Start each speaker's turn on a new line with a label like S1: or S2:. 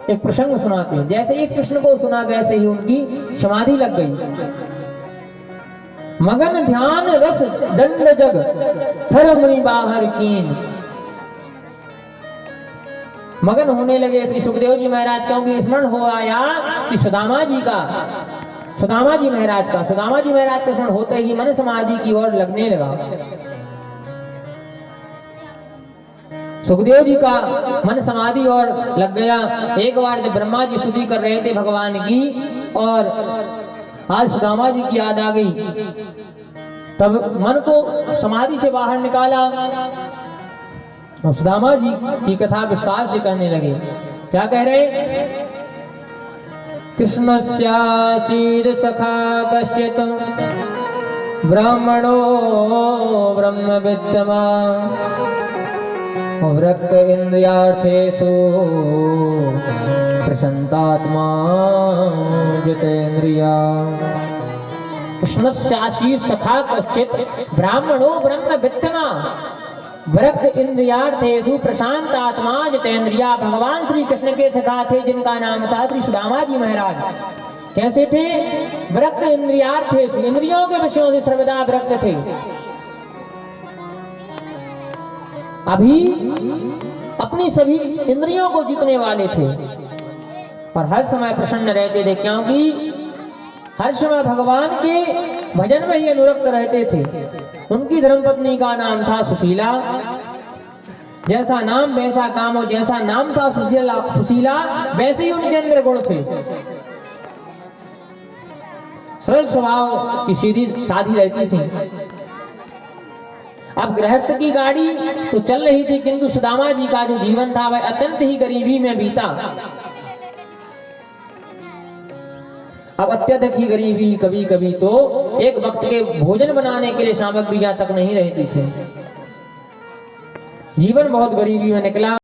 S1: एक प्रसंग सुनाते हैं। जैसे इस प्रश्न को सुना वैसे ही उनकी समाधि लग गई। मगन ध्यान रस दंड जग थर मुनि बाहर कीन। मगन होने लगे श्री सुखदेव जी महाराज, क्योंकि स्मरण हो आया कि सुदामा जी महाराज का स्मरण होते ही मन समाधि की ओर लगने लगा। सुखदेव जी का मन समाधि और लग गया। एक बार जब ब्रह्मा जी स्तुति कर रहे थे भगवान की और आज सुदामा जी की याद आ गई, तब मन को समाधि से बाहर निकाला और सुदामा जी की कथा विस्तार से कहने लगे। क्या कह रहे? कृष्णस्यासीद सखा कश्चित् ब्राह्मणो ब्रह्म विद्यमा वृक्त इंद्रियार्थेषु प्रशांतात्मा जितेन्द्रिया। कृष्णस्यासीद सखा कश्चित् ब्राह्मणो ब्रह्म विद्यमा वृक्त इंद्रियार्थेषु प्रशांत आत्मा जितेन्द्रिया। भगवान श्री कृष्ण के सखा थे जिनका नाम था श्री सुदामा जी महाराज। कैसे थे? वृक्त इंद्रियार्थेषु, इंद्रियों के विषयों से सर्वदा वृक्त थे। अभी अपनी सभी इंद्रियों को जीतने वाले थे और हर समय प्रसन्न रहते थे, क्योंकि हर समय भगवान के भजन में ही अनुरक्त रहते थे। उनकी धर्मपत्नी का नाम था सुशीला। जैसा नाम वैसा काम, हो जैसा नाम था सुशीला वैसे ही उनके अंदर गुण थे। सरल स्वभाव की सीधी साधी रहती थी। अब गृहस्थ की गाड़ी तो चल रही थी, किंतु सुदामा जी का जो जीवन था वह अत्यंत ही गरीबी में बीता। अब अत्यधिक ही गरीबी, कभी कभी तो एक वक्त के भोजन बनाने के लिए सामग्रियां तक नहीं रहती थी। जीवन बहुत गरीबी में निकला।